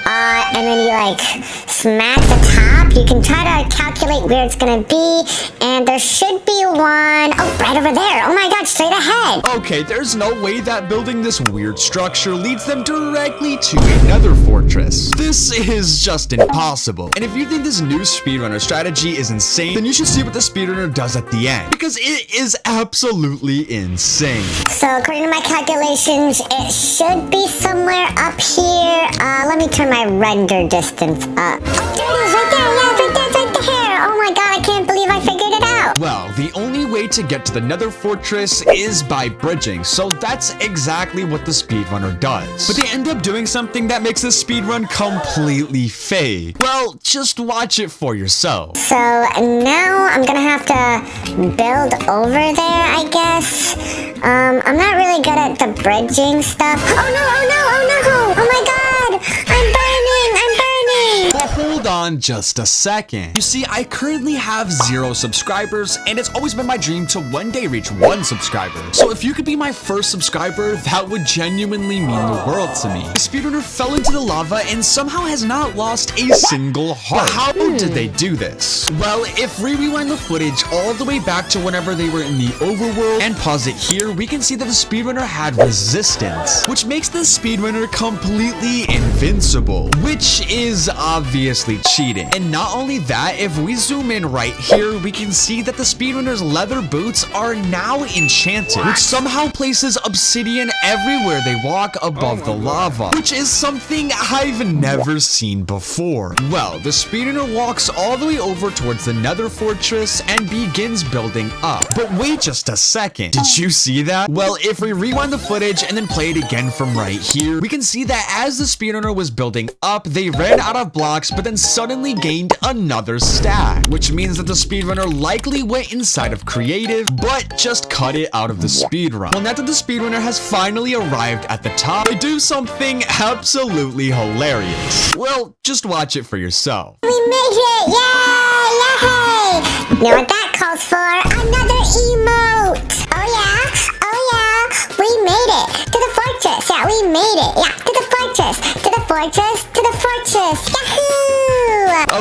and then you like smack the top. You can try to calculate where it's gonna be, and there should be one. Oh, right over there. Oh my god, straight ahead. Okay, there's no way that building this weird structure leads them directly to another fortress. This is just impossible. And if you think this new speedrunner strategy is insane, then you should see what the speedrunner does at the end, because it is absolutely insane. So according to my calculations, it should be somewhere up here. Let me turn my render distance up. Oh, there it is, right there. Yeah, it's right there, it's right there. Oh my god, I can't believe I figured it out. Well, the only way to get to the nether fortress is by bridging, so that's exactly what the speedrunner does. But they end up doing something that makes this speedrun completely fake. Well, just watch it for yourself. So now I'm gonna have to build over there, I guess. I'm not really good at the bridging stuff. Oh no, oh no, oh no! Oh my god! I'm burning! I'm burning! But hold on just a second. You see, I currently have 0 subscribers, and it's always been my dream to one day reach 1 subscriber. So if you could be my first subscriber, that would genuinely mean the world to me. The speedrunner fell into the lava and somehow has not lost a single heart. How did they do this? Well, if we rewind the footage all the way back to whenever they were in the overworld and pause it here, we can see that the speedrunner had resistance, which makes the speedrunner completely invincible, which is obviously cheating. And not only that, if we zoom in right here, we can see that the speedrunner's leather boots are now enchanted, which somehow places obsidian everywhere they walk above the lava, which is something I've never seen before. Well, the speedrunner walks all the way over towards the nether fortress and begins building up. But wait just a second, did you see that? Well, if we rewind the footage and then play it again from right here, we can see that as the speedrunner was building up, they ran out of blocks, but then suddenly gained another stack, which means that the speedrunner likely went inside of creative, but just cut it out of the speedrun. Well, now that the speedrunner has finally arrived at the top, they do something absolutely hilarious. Well, just watch it for yourself. We made it! Yay! Yay! You know what that calls for? Another emote! Oh yeah? Oh yeah! We made it! To the fortress! Yeah, we made it! Yeah, to the fortress! To the fortress! To the fortress! Yahoo!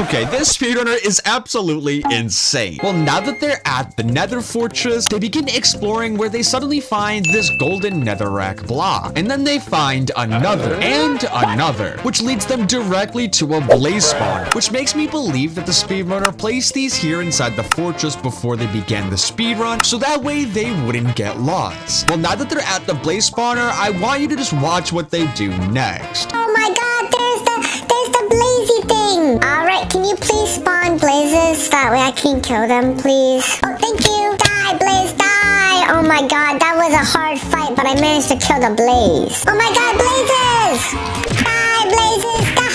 Okay, this speedrunner is absolutely insane. Well, now that they're at the nether fortress, they begin exploring where they suddenly find this golden netherrack block. And then they find another and another, which leads them directly to a blaze spawner, which makes me believe that the speedrunner placed these here inside the fortress before they began the speedrun, so that way they wouldn't get lost. Well, now that they're at the blaze spawner, I want you to just watch what they do next. Oh my god, there's the blazy thing! Alright, can you please spawn blazes? That way I can kill them, please. Oh, thank you! Die, blaze, die! Oh my god, that was a hard fight, but I managed to kill the blaze. Oh my god, blazes! Die, blazes, die!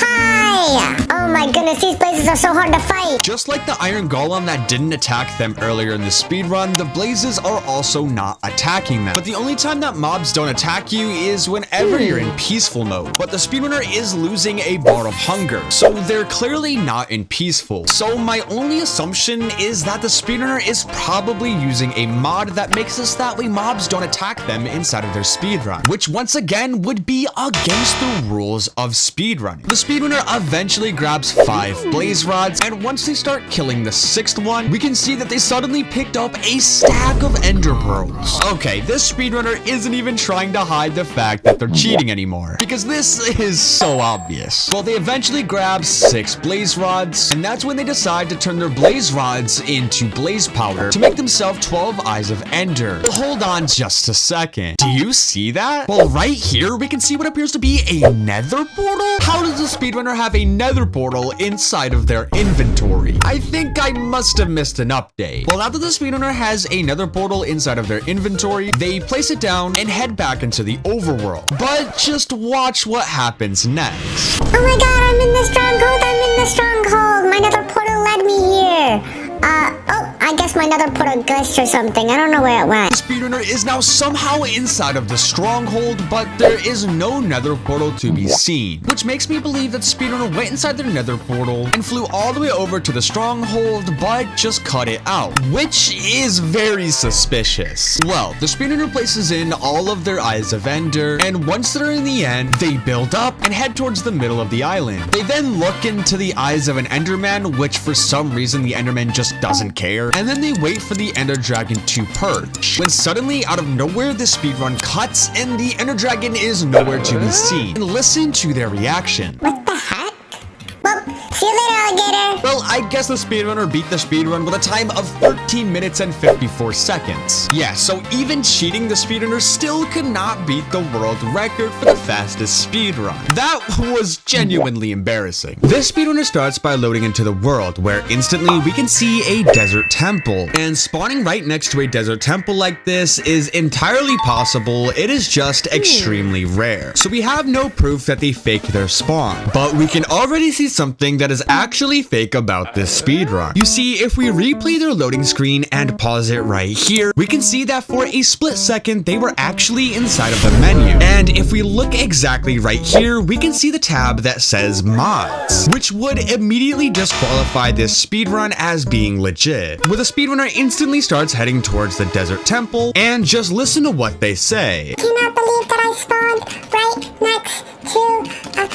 Oh my goodness, these blazes are so hard to fight! Just like the iron golem that didn't attack them earlier in the speedrun, the blazes are also not attacking them. But the only time that mobs don't attack you is whenever you're in peaceful mode. But the speedrunner is losing a bar of hunger, so they're clearly not in peaceful. So my only assumption is that the speedrunner is probably using a mod that makes it so that way mobs don't attack them inside of their speedrun, which once again would be against the rules of speedrunning. The speedrunner eventually grabs 5 blaze rods, and once they start killing the 6th one, we can see that they suddenly picked up a stack of ender pearls. Okay, this speedrunner isn't even trying to hide the fact that they're cheating anymore, because this is so obvious. Well, they eventually grab 6 blaze rods, and that's when they decide to turn their blaze rods into blaze powder to make themselves 12 eyes of ender. But hold on just a second. Do you see that? Well, right here, we can see what appears to be a nether portal. How does the speedrunner have a nether portal inside of their inventory? I think I must have missed an update. Well, now that the speedrunner has a nether portal inside of their inventory, they place it down and head back into the overworld. But just watch what happens next. Oh my god, I'm in the stronghold, I'm in the stronghold! My nether portal led me here! Oh, I guess unless my nether portal glitched or something. I don't know where it went. The speedrunner is now somehow inside of the stronghold, but there is no nether portal to be seen, which makes me believe that speedrunner went inside their nether portal and flew all the way over to the stronghold, but just cut it out, which is very suspicious. Well, the speedrunner places in all of their eyes of ender, and once they're in the end, they build up and head towards the middle of the island. They then look into the eyes of an enderman, which for some reason the enderman just doesn't care, and then they wait for the ender dragon to perch, when suddenly out of nowhere the speedrun cuts and the ender dragon is nowhere to be seen. And listen to their reaction. What the heck? Well, see you later, alligator. Well, I guess the speedrunner beat the speedrun with a time of 13 minutes and 54 seconds. Yeah, so even cheating, the speedrunner still could not beat the world record for the fastest speedrun. That was genuinely embarrassing. This speedrunner starts by loading into the world, where instantly we can see a desert temple. And spawning right next to a desert temple like this is entirely possible, it is just extremely rare. So we have no proof that they faked their spawn, but we can already see something that is actually fake about this speedrun. You see, if we replay their loading screen and pause it right here, we can see that for a split second, they were actually inside of the menu. And if we look exactly right here, we can see the tab that says mods, which would immediately disqualify this speedrun as being legit, where the speedrunner instantly starts heading towards the desert temple, and just listen to what they say. Cannot believe that I spawned right next to a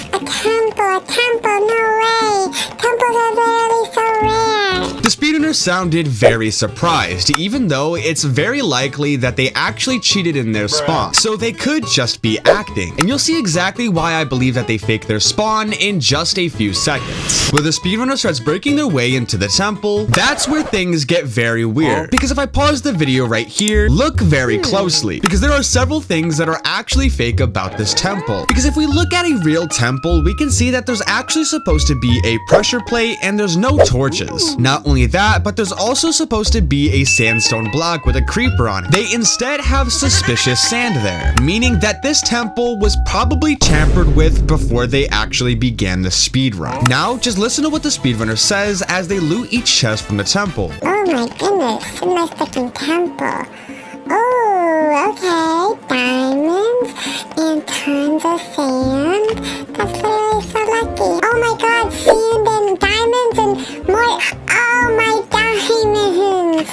temple, no way. Temples are literally so rare. The speedrunner sounded very surprised, even though it's very likely that they actually cheated in their spawn, so they could just be acting. And you'll see exactly why I believe that they faked their spawn in just a few seconds. Where the speedrunner starts breaking their way into the temple, that's where things get very weird. Because if I pause the video right here, look very closely, because there are several things that are actually fake about this temple. Because if we look at a real temple, we can see that there's actually supposed to be a pressure plate and there's no torches. Not only that, but there's also supposed to be a sandstone block with a creeper on it. They instead have suspicious sand there, meaning that this temple was probably tampered with before they actually began the speedrun. Now, just listen to what the speedrunner says as they loot each chest from the temple. Oh my goodness, a nice looking temple. Oh, okay, diamonds and tons of sand. That's literally so lucky. Oh my god, sand and diamonds and more. Oh my diamonds.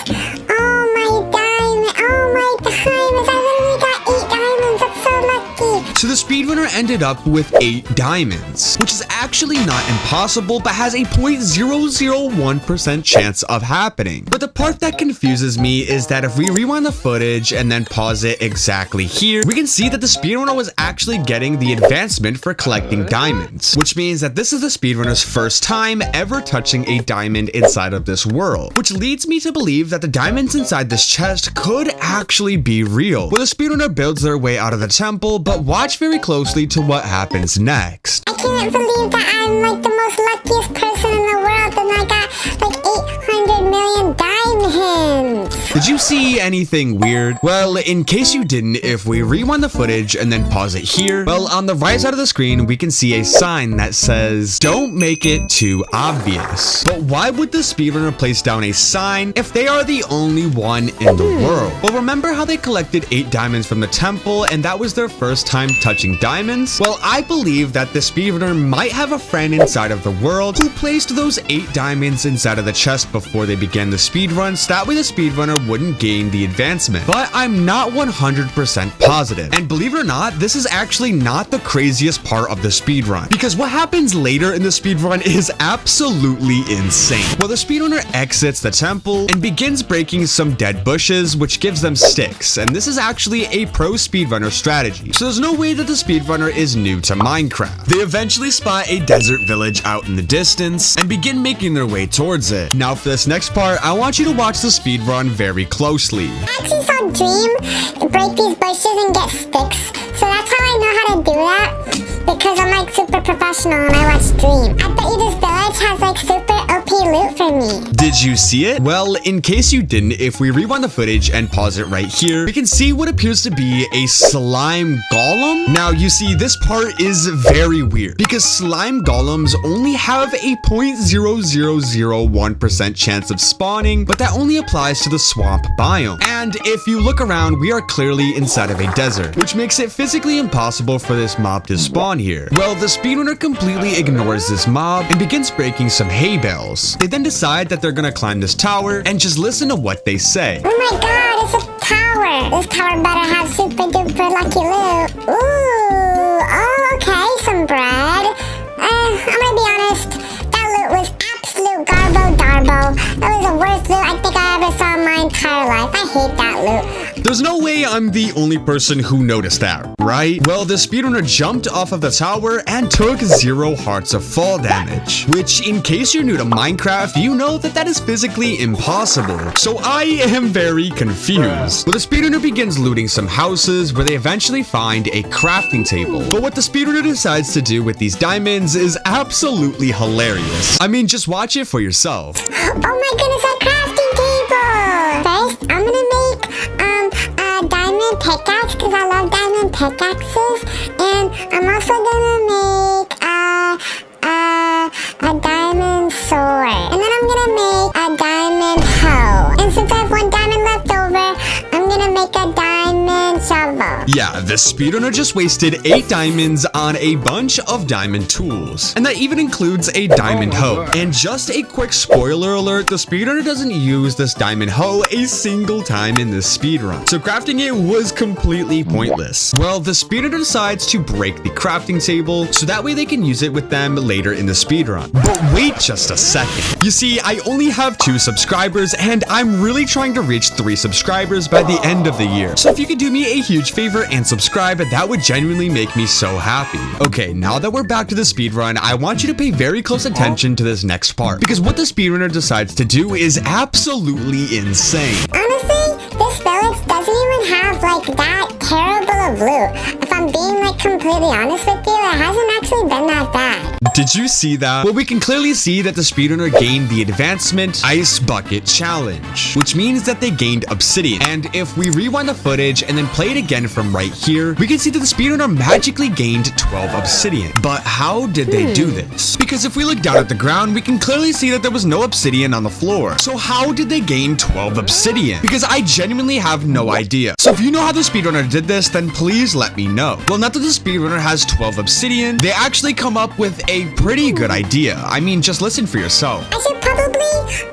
Oh my diamond. Oh my diamonds. I literally got 8 diamonds. That's so lucky. So the speedrunner ended up with 8 diamonds, which is actually not impossible, but has a 0.001% chance of happening. But the part that confuses me is that if we rewind the footage and then pause it exactly here, we can see that the speedrunner was actually getting the advancement for collecting diamonds, which means that this is the speedrunner's first time ever touching a diamond inside of this world, which leads me to believe that the diamonds inside this chest could actually be real. Well, the speedrunner builds their way out of the temple, but watch very closely to what happens next. I can't believe that I'm like the most luckiest person in the world and I got like 800 million diamonds. Did you see anything weird? Well, in case you didn't, if we rewind the footage and then pause it here, well, on the right side of the screen, we can see a sign that says, "Don't make it too obvious." But why would the speedrunner place down a sign if they are the only one in the world? Well, remember how they collected 8 diamonds from the temple and that was their first time touching diamonds? Well, I believe that the speedrunner might have a friend inside of the world who placed those 8 diamonds inside of the chest before they began the speedrun, so that way the speedrunner wouldn't gain the advancement. But I'm not 100% positive. And believe it or not, this is actually not the craziest part of the speedrun, because what happens later in the speedrun is absolutely insane. Well, the speedrunner exits the temple and begins breaking some dead bushes, which gives them sticks, and this is actually a pro speedrunner strategy, so there's no way that the speedrunner is new to Minecraft. They eventually spot a desert village out in the distance and begin making their way towards it. Now for this next part, I want you to watch the speedrun very closely. I actually saw Dream break these bushes and get sticks, so that's how I know how to do that, because I'm like super professional and I watch Dream. I bet you this village has like super OP he loot for me? Did you see it? Well, in case you didn't, if we rewind the footage and pause it right here, we can see what appears to be a slime golem. Now, you see, this part is very weird because slime golems only have a 0.0001% chance of spawning, but that only applies to the swamp biome. And if you look around, we are clearly inside of a desert, which makes it physically impossible for this mob to spawn here. Well, the speedrunner completely ignores this mob and begins breaking some hay bales. They then decide that they're gonna climb this tower and just listen to what they say. Oh my god, it's a tower. This tower better have super duper lucky loot. Ooh, oh, okay, some bread. I'm gonna be honest, that loot was absolute garbo-darbo. That was the worst loot I think I ever saw in my entire life. I hate that loot. There's no way I'm the only person who noticed that, right? Well, the speedrunner jumped off of the tower and took 0 hearts of fall damage, which, in case you're new to Minecraft, you know that that is physically impossible. So I am very confused. Well, the speedrunner begins looting some houses where they eventually find a crafting table. But what the speedrunner decides to do with these diamonds is absolutely hilarious. I mean, just watch it for yourself. Oh my goodness, a crafting table! First, I'm gonna make a diamond pickaxe because I love diamond pickaxes, and I'm also gonna make a diamond sword, and then I'm gonna make a diamond hoe. And since I have 1 diamond left over, I'm gonna make a diamond shovel. Yeah, the speedrunner just wasted 8 diamonds on a bunch of diamond tools. And that even includes a diamond hoe. And just a quick spoiler alert, the speedrunner doesn't use this diamond hoe a single time in this speedrun. So crafting it was completely pointless. Well, the speedrunner decides to break the crafting table so that way they can use it with them later in the speedrun. But wait just a second. You see, I only have 2 subscribers and I'm really trying to reach 3 subscribers by the end of the year. So if you could do me a huge favor and subscribe, that would genuinely make me so happy. Okay, now that we're back to the speedrun, I want you to pay very close attention to this next part, because what the speedrunner decides to do is absolutely insane. Honestly, this village doesn't even have like that terrible of loot. If I'm being like completely honest with you, it hasn't actually been that bad. Did you see that? Well, we can clearly see that the speedrunner gained the advancement Ice Bucket Challenge, which means that they gained obsidian. And if we rewind the footage and then play it again from right here, we can see that the speedrunner magically gained 12 obsidian. But how did they do this? Because if we look down at the ground, we can clearly see that there was no obsidian on the floor. So how did they gain 12 obsidian? Because I genuinely have no idea. So if you know how the speedrunner did this, then please let me know. Well, now that the speedrunner has 12 obsidian, they actually come up with a pretty good idea. I mean, just listen for yourself. I should probably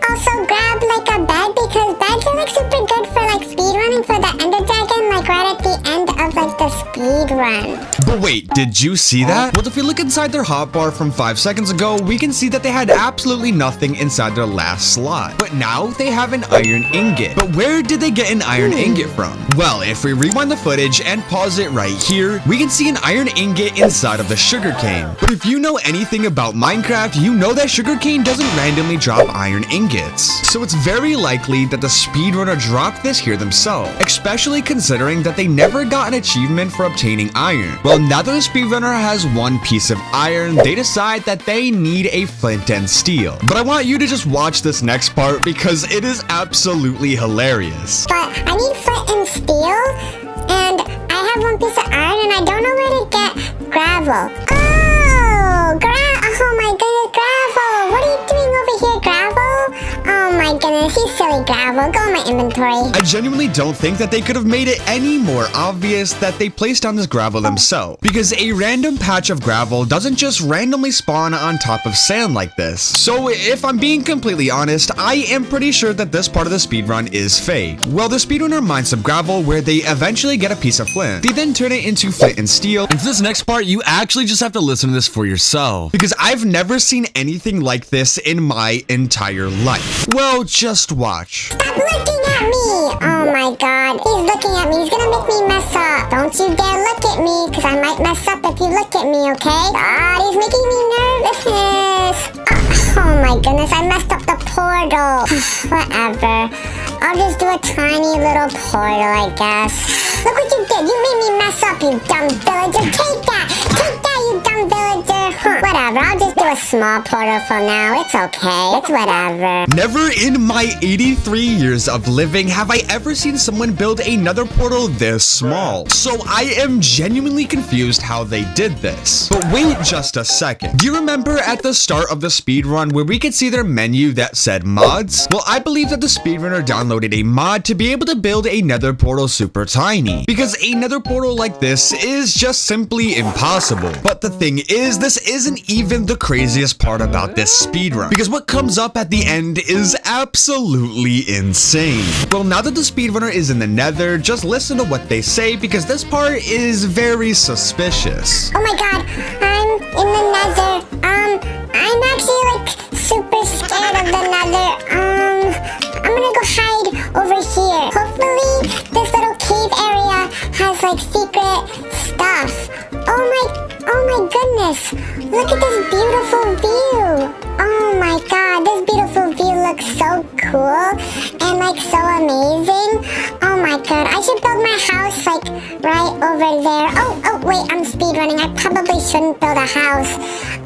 also grab like a bed because beds are like super good for like speedrunning for the Ender Dragon, like right at the end of like the speedrun. But wait, did you see that? Well, if we look inside their hotbar from 5 seconds ago, we can see that they had absolutely nothing inside their last slot. But now they have an iron ingot. But where did they get an iron ingot from? Well, if we rewind the footage and pause it right here, we can see an iron ingot inside of the sugarcane. But if you know anything about Minecraft, you know that sugarcane doesn't randomly drop iron ingots. So it's very likely that the speedrunner dropped this here themselves, especially considering that they never got an achievement for obtaining iron. Well, now that the speedrunner has 1 piece of iron, they decide that they need a flint and steel. But I want you to just watch this next part because it is absolutely hilarious. But I need flint and steel, and I have 1 piece of iron, and I don't know where to get gravel. Oh my goodness, gravel! What are you doing over here, gravel? Oh my goodness, you silly gravel. Go in my inventory. I genuinely don't think that they could have made it any more obvious that they placed down this gravel themselves, because a random patch of gravel doesn't just randomly spawn on top of sand like this. So if I'm being completely honest, I am pretty sure that this part of the speedrun is fake. Well, the speedrunner mines some gravel where they eventually get a piece of flint. They then turn it into flint and steel. And for this next part, you actually just have to listen to this for yourself, because I've never seen anything like this in my entire life. Well, just watch. Stop looking at me! Oh my god, he's looking at me. He's gonna make me mess up. Don't you dare look at me, because I might mess up if you look at me, okay? God, he's making me nervous. Oh my goodness, I messed up the portal. Whatever. I'll just do a tiny little portal, I guess. Look what you did. You made me mess up, you dumb villager. Take that! Take that, you dumb villager! Whatever, I'll just do a small portal for now. It's okay. It's whatever. Never in my 83 years of living have I ever seen someone build another portal this small. So I am genuinely confused how they did this. But wait just a second. Do you remember at the start of the speedrun where we could see their menu that said mods? Well, I believe that the speedrunner downloaded a mod to be able to build a nether portal super tiny, because a nether portal like this is just simply impossible. But the thing is, this isn't even the craziest part about this speedrun, because what comes up at the end is absolutely insane. Well, now that the speedrunner is in the nether, just listen to what they say, because this part is very suspicious. Oh my god, I'm in the nether. I'm actually like super scared of the nether. I'm gonna go hide over here. Hopefully this little cave area has like secret stuff. Oh my goodness. Look at this beautiful view. Oh my god, this beautiful view looks so cool and like so amazing. Oh my god, I should build my house like right over there. Oh wait, I'm speedrunning. I probably shouldn't build a house.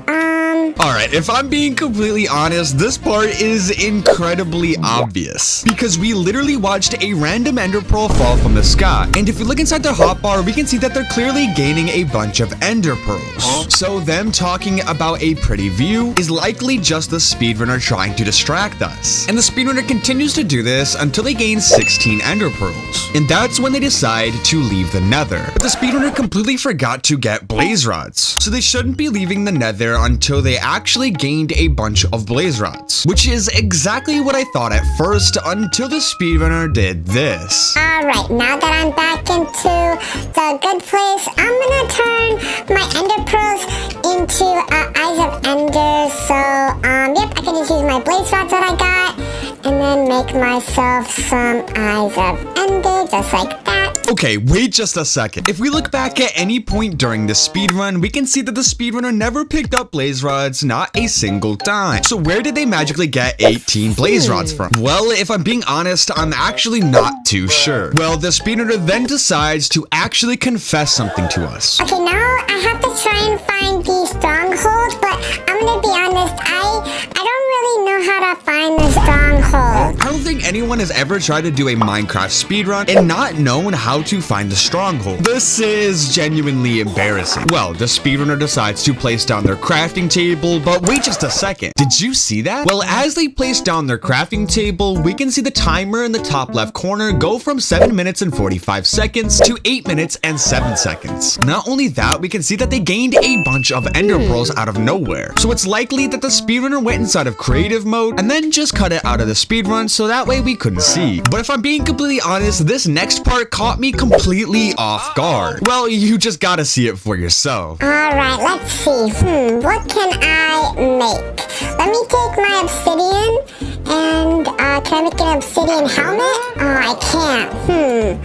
Alright, if I'm being completely honest, this part is incredibly obvious, because we literally watched a random ender pearl fall from the sky, and if we look inside their hotbar, we can see that they're clearly gaining a bunch of ender pearls. So them talking about a pretty view is likely just the speedrunner trying to distract us. And the speedrunner continues to do this until they gain 16 ender pearls, and that's when they decide to leave the nether. But the speedrunner completely forgot to get blaze rods, so they shouldn't be leaving the nether until they actually gained a bunch of blaze rods, which is exactly what I thought at first until the speedrunner did this. Alright, now that I'm back into the good place, I'm gonna turn my ender pearls into eyes of ender. So, yep, I can just use my blaze rods that I got and then make myself some eyes of ender, just like that. Okay, wait just a second. If we look back at any point during the speedrun, we can see that the speedrunner never picked up blaze rods, not a single time. So where did they magically get 18 blaze rods from? Well, if I'm being honest, I'm actually not too sure. Well, the speedrunner then decides to actually confess something to us. Okay, now I have to try and find the stronghold, but I'm gonna be honest, I don't really know how to find the stronghold. I don't think anyone has ever tried to do a Minecraft speedrun and not known how to find the stronghold. This is genuinely embarrassing. Well, the speedrunner decides to place down their crafting table, but wait just a second. Did you see that? Well, as they place down their crafting table, we can see the timer in the top left corner go from 7 minutes and 45 seconds to 8 minutes and 7 seconds. Not only that, we can see that they gained a bunch of ender pearls out of nowhere. So it's likely that the speedrunner went inside of creative mode and then just cut it out of the speedrun so that way we couldn't see. But if I'm being completely honest, this next part caught me completely off guard. Well, you just gotta see it for yourself. Alright, let's see. What can I make? Let me take my obsidian and can I make an obsidian helmet? Oh, I can't.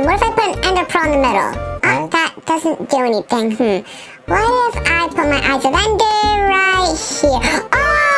What if I put an ender pearl in the middle? That doesn't do anything. What if I put my eyes of ender right here?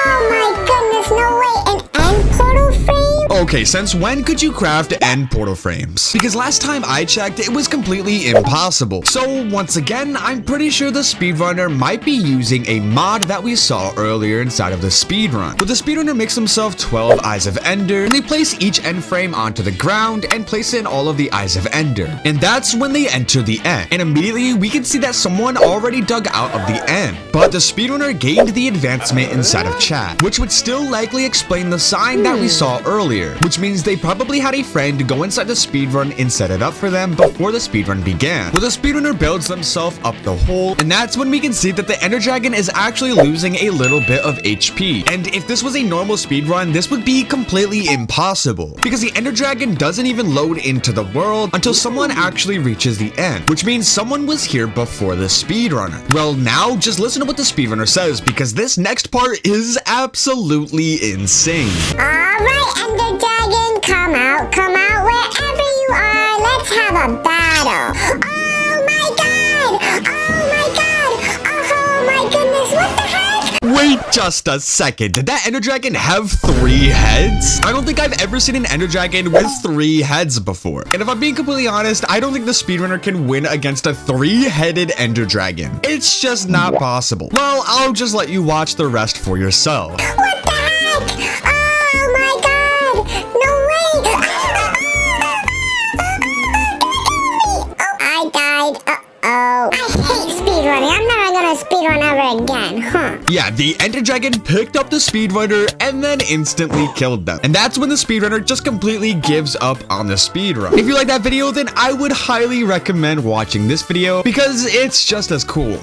Oh my goodness, no way, an end portal frame? Okay, since when could you craft end portal frames? Because last time I checked, it was completely impossible. So once again, I'm pretty sure the speedrunner might be using a mod that we saw earlier inside of the speedrun. But the speedrunner makes himself 12 eyes of ender, and they place each end frame onto the ground and place in all of the eyes of ender. And that's when they enter the end. And immediately we can see that someone already dug out of the end. But the speedrunner gained the advancement inside of chat, which would still likely explain the sign that we saw earlier, which means they probably had a friend go inside the speedrun and set it up for them before the speedrun began. Well, the speedrunner builds themselves up the hole, and that's when we can see that the ender dragon is actually losing a little bit of HP. And if this was a normal speedrun, this would be completely impossible, because the ender dragon doesn't even load into the world until someone actually reaches the end, which means someone was here before the speedrunner. Well, now just listen to what the speedrunner says, because this next part is absolutely insane. Alright, ender dragon, come out wherever you are. Let's have a battle. Oh my god! Oh my god! Oh my goodness, what the heck? Wait Wait just a second. Did that Ender Dragon have 3 heads? I don't think I've ever seen an Ender Dragon with 3 heads before. And if I'm being completely honest, I don't think the speedrunner can win against a 3-headed Ender Dragon. It's just not possible. Well, I'll just let you watch the rest for yourself. What the heck? Oh my god! No way! Oh, I died. Uh-oh. I hate speedrunning. I'm never gonna speedrun ever again, huh? Yeah, the Ender Dragon picked up the speedrunner and then instantly killed them. And that's when the speedrunner just completely gives up on the speedrun. If you like that video, then I would highly recommend watching this video because it's just as cool.